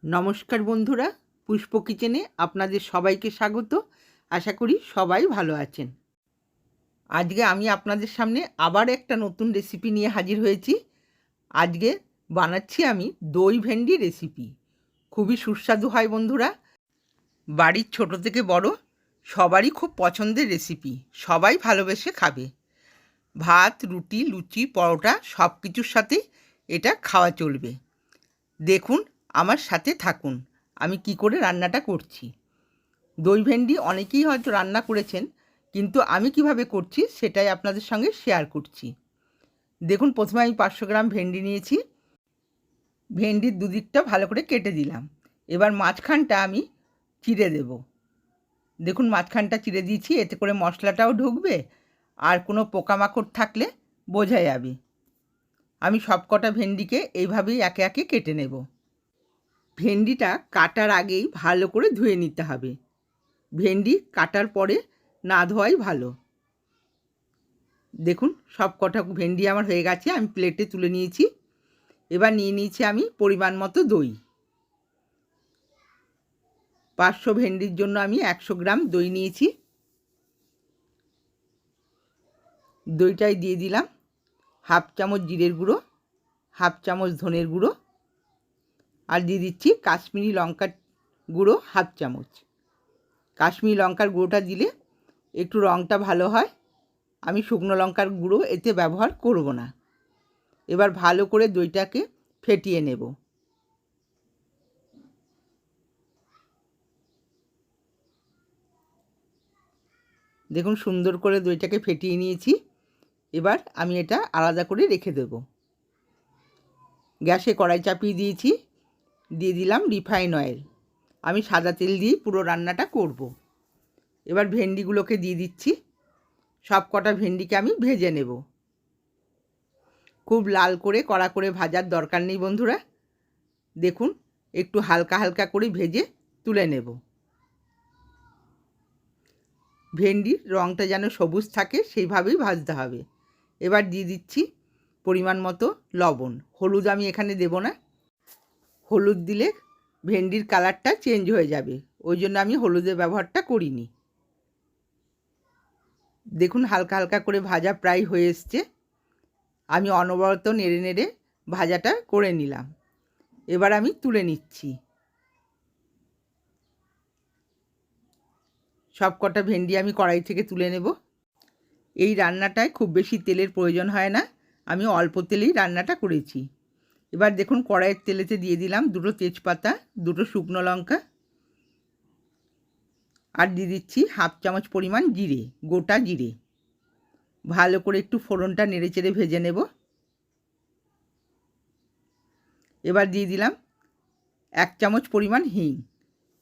নমস্কার বন্ধুরা, পুষ্প কিচেনে আপনাদের সবাইকে স্বাগত। আশা করি সবাই ভালো আছেন। আজকে আমি আপনাদের সামনে আবার একটা নতুন রেসিপি নিয়ে হাজির হয়েছি। আজকে বানাচ্ছি আমি দই ভেন্ডি রেসিপি। খুবই সুস্বাদু হয় বন্ধুরা। বাড়ির ছোট থেকে বড় সবারই খুব পছন্দের রেসিপি, সবাই ভালোবেসে খাবে। ভাত, রুটি, লুচি, পরোটা সব কিছুর সাথেই এটা খাওয়া চলবে। দেখুন, আমার সাথে থাকুন, আমি কি করে রান্নাটা করছি। দই ভেন্ডি অনেকেই হয়তো রান্না করেছেন, কিন্তু আমি কিভাবে করছি সেটাই আপনাদের সঙ্গে শেয়ার করছি। দেখুন, প্রথমে আমি 500 গ্রাম ভেন্ডি নিয়েছি। ভেন্ডির দুদিকটা ভালো করে কেটে দিলাম। এবার মাঝখানটা আমি চিড়ে দেব। দেখুন, মাঝখানটা চিড়ে দিয়েছি, এতে করে মশলাটাও ঢুকবে আর কোনো পোকামাকড় থাকলে বোঝা যাবে। আমি সব কটা ভেন্ডিকে এইভাবেই একে একে কেটে নেব। ভেন্ডিটা কাটার আগেই ভালো করে ধুয়ে নিতে হবে। ভেন্ডি কাটার পরে না ধোয়াই ভালো। দেখুন, সব কটা ভেন্ডি আমার হয়ে গেছে, আমি প্লেটে তুলে নিয়েছি। এবার নিয়ে নিয়েছি আমি পরিমাণ মতো দই। 500 ভেন্ডির জন্য আমি 100 গ্রাম দই নিয়েছি। দইটাই দিয়ে দিলাম হাফ চামচ জিরের গুঁড়ো, হাফ চামচ ধনের গুঁড়ো, আর দিয়ে দিচ্ছি কাশ্মীরি লঙ্কার গুঁড়ো হাফ চামচ। কাশ্মীরি লঙ্কার গুঁড়োটা দিলে একটু রঙটা ভালো হয়। আমি শুকনো লঙ্কার গুঁড়ো এতে ব্যবহার করব না। এবার ভালো করে দইটাকে ফেটিয়ে নেব। দেখুন, সুন্দর করে দইটাকে ফেটিয়ে নিয়েছি। এবার আমি এটা আলাদা করে রেখে দেব। গ্যাসে কড়াই চাপিয়ে দিয়েছি, দিয়ে দিলাম রিফাইন অয়েল। আমি সাদা তেল দিয়েই পুরো রান্নাটা করব। এবার ভেন্ডিগুলোকে দিয়ে দিচ্ছি। সব কটা ভেন্ডিকে আমি ভেজে নেব। খুব লাল করে কড়া করে ভাজার দরকার নেই বন্ধুরা। দেখুন, একটু হালকা হালকা করে ভেজে তুলে নেব। ভেন্ডির রঙটা যেন সবুজ থাকে সেইভাবেই ভাজতে হবে। এবার দিয়ে দিচ্ছি পরিমাণ মতো লবণ। হলুদ আমি এখানে দেব না, হলুদ দিলে ভেন্ডির কালারটা চেঞ্জ হয়ে যাবে, ওই জন্য আমি হলুদের ব্যবহারটা করিনি। দেখুন, হালকা হালকা করে ভাজা প্রায় হয়ে এসছে। আমি অনবরত নেড়ে নেড়ে ভাজাটা করে নিলাম। এবার আমি তুলে নিচ্ছি। সব কটা ভেন্ডি আমি কড়াই থেকে তুলে নেব। এই রান্নাটায় খুব বেশি তেলের প্রয়োজন হয় না, আমি অল্প তেলেই রান্নাটা করেছি। এবার দেখুন, কড়াইয়ের তেলেতে দিয়ে দিলাম 2টো তেজপাতা, 2টো শুকনো লঙ্কা, আর দিয়ে দিচ্ছি হাফ চামচ পরিমাণ জিরে, গোটা জিরে। ভালো করে একটু ফোড়নটা নেড়েচেড়ে ভেজে নেব। এবার দিয়ে দিলাম 1 চামচ পরিমাণ হিং।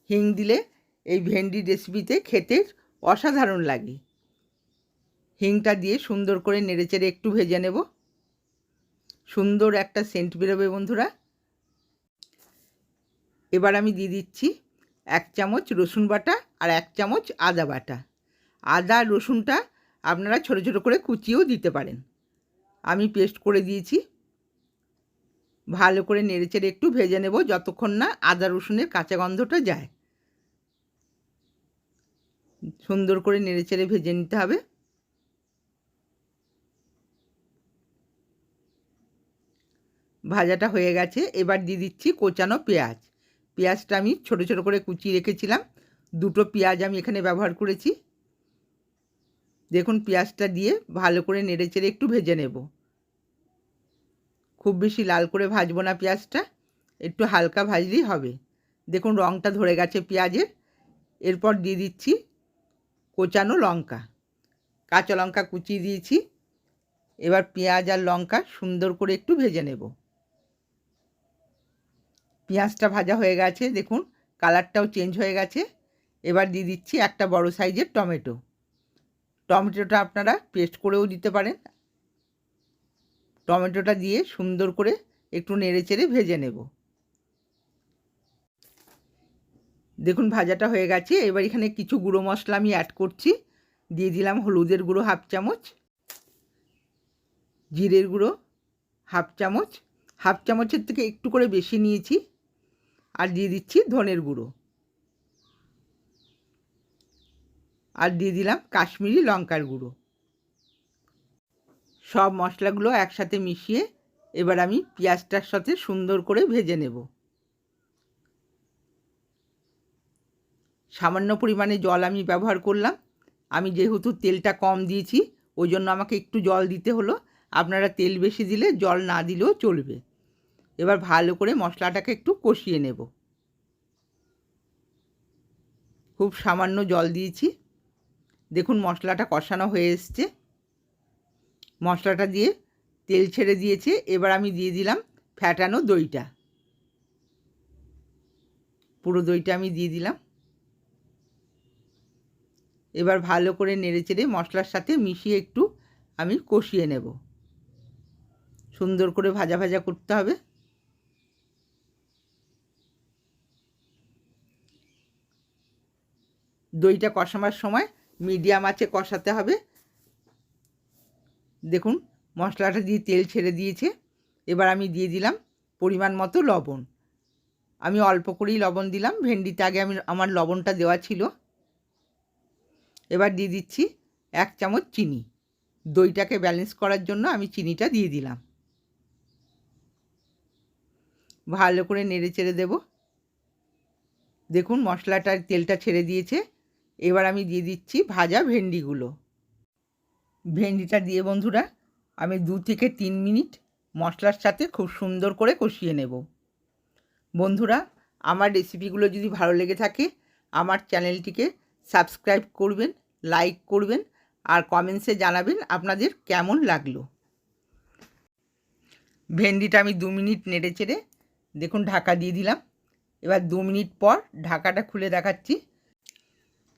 হিং দিলে এই ভেন্ডি রেসিপিতে খেতে অসাধারণ লাগে। হিংটা দিয়ে সুন্দর করে নেড়েচেড়ে একটু ভেজে নেব। সুন্দর একটা সেন্ট বেরোবে বন্ধুরা। এবার আমি দিয়ে দিচ্ছি 1 চামচ রসুন বাটা আর 1 চামচ আদা বাটা। আদা আর রসুনটা আপনারা ছোটো ছোটো করে কুচিয়েও দিতে পারেন। আমি পেস্ট করে দিয়েছি। ভালো করে নেড়েচেড়ে একটু ভেজে নেব যতক্ষণ না আদা রসুনের কাঁচা গন্ধটা যায়। সুন্দর করে নেড়েচেড়ে ভেজে নিতে হবে। ভাজাটা হয়ে গেছে। এবার দিয়ে দিচ্ছি কোচানো পেঁয়াজ। পেঁয়াজটা আমি ছোটো ছোটো করে কুচিয়ে রেখেছিলাম। 2টো পেঁয়াজ আমি এখানে ব্যবহার করেছি। দেখুন, পেঁয়াজটা দিয়ে ভালো করে নেড়েচেড়ে একটু ভেজে নেব। খুব বেশি লাল করে ভাজবো না পেঁয়াজটা, একটু হালকা ভাজলেই হবে। দেখুন, রঙটা ধরে গেছে পেঁয়াজের। এরপর দিয়ে দিচ্ছি কোচানো লঙ্কা, কাঁচা লঙ্কা কুচিয়ে দিয়েছি। এবার পেঁয়াজ আর লঙ্কা সুন্দর করে একটু ভেজে নেব। পেঁয়াজটা ভাজা হয়ে গেছে, দেখুন কালারটাও চেঞ্জ হয়ে গেছে। এবার দিয়ে দিচ্ছি একটা বড় সাইজের টমেটো। টমেটোটা আপনারা পেস্ট করেও দিতে পারেন। টমেটোটা দিয়ে সুন্দর করে একটু নেড়েচেড়ে ভেজে নেব। দেখুন, ভাজাটা হয়ে গেছে। এবার এখানে কিছু গুঁড়ো মশলা আমি অ্যাড করছি। দিয়ে দিলাম হলুদের গুঁড়ো হাফ চামচ, জিরের গুঁড়ো হাফ চামচ, হাফ চামচের থেকে একটু করে বেশি নিয়েছি, আর দিয়ে দিচ্ছি ধনের গুঁড়ো, আর দিয়ে দিলাম কাশ্মীরি লঙ্কার গুঁড়ো। সব মশলাগুলো একসাথে মিশিয়ে এবার আমি পেঁয়াজটার সাথে সুন্দর করে ভেজে নেব। সামান্য পরিমাণে জল আমি ব্যবহার করলাম। আমি যেহেতু তেলটা কম দিয়েছি ওই জন্য আমাকে একটু জল দিতে হলো। আপনারা তেল বেশি দিলে জল না দিলেও চলবে। এবার ভালো করে মশলাটাকে একটু কষিয়ে নেব। খুব সামান্য জল দিয়েছি। দেখুন মশলাটা কষানো হয়ে এসছে। মশলাটা দিয়ে তেল ছেড়ে দিয়েছে। এবার আমি দিয়ে দিলাম ফ্যাটানো দইটা। পুরো দইটা আমি দিয়ে দিলাম। এবার ভালো করে নেড়েচেড়ে মশলার সাথে মিশিয়ে একটু আমি কষিয়ে নেব। সুন্দর করে ভাজা ভাজা করতে হবে। দইটা কষানোর সময় মিডিয়াম আঁচে কষাতে হবে। দেখুন মশলাটা দিয়ে তেল ছেড়ে দিয়েছে। এবার আমি দিয়ে দিলাম পরিমাণ মতো লবণ। আমি অল্প করেই লবণ দিলাম, ভেন্ডিতে আগে আমার লবণটা দেওয়া ছিল। এবার দিয়ে দিচ্ছি 1 চামচ চিনি। দইটাকে ব্যালেন্স করার জন্য আমি চিনিটা দিয়ে দিলাম। ভালো করে নেড়ে চেড়ে দেব। দেখুন মশলাটার তেলটা ছেড়ে দিয়েছে। এবার আমি দিয়ে দিচ্ছি ভাজা ভেন্ডিগুলো। ভেন্ডিটা দিয়ে বন্ধুরা আমি 2 থেকে 3 মিনিট মশলার সাথে খুব সুন্দর করে কষিয়ে নেব। বন্ধুরা আমার রেসিপিগুলো যদি ভালো লেগে থাকে আমার চ্যানেলটিকে সাবস্ক্রাইব করবেন, লাইক করবেন আর কমেন্টসে জানাবেন আপনাদের কেমন লাগলো। ভেন্ডিটা আমি 2 মিনিট নেড়ে চেড়ে দেখুন ঢাকা দিয়ে দিলাম। এবার 2 মিনিট পর ঢাকাটা খুলে দেখাচ্ছি।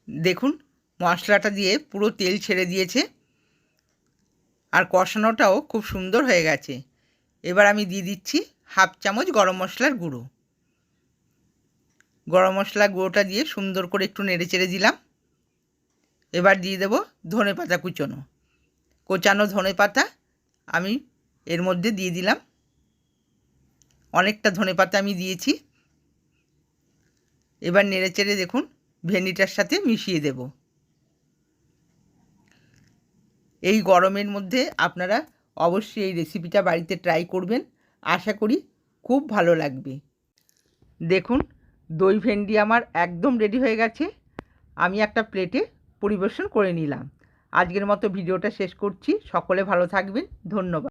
দেখুন মশলাটা দিয়ে পুরো তেল ছেড়ে দিয়েছে আর কষানোটাও খুব সুন্দর হয়ে গেছে। এবার আমি দিয়ে দিচ্ছি 1/2 চামচ গরম মশলার গুঁড়ো। গরম মশলার গুঁড়োটা দিয়ে সুন্দর করে একটু নেড়ে চেড়ে দিলাম। এবার দিয়ে দেব ধনেপাতা কোচানো ধনেপাতা আমি এর মধ্যে দিয়ে দিলাম। অনেকটা ধনেপাতা আমি দিয়েছি। এবার নেড়ে চেড়ে দেখুন ভেন্ডিটার সাথে মিশিয়ে দেব। এই গরমের মধ্যে আপনারা অবশ্যই এই রেসিপিটা বাড়িতে ট্রাই করবেন। আশা করি খুব ভালো লাগবে। দেখুন দই ভেন্ডি আমার একদম রেডি হয়ে গেছে। আমি একটা প্লেটে পরিবেশন করে নিলাম। আজকের মতো ভিডিওটা শেষ করছি। সকলে ভালো থাকবেন। ধন্যবাদ।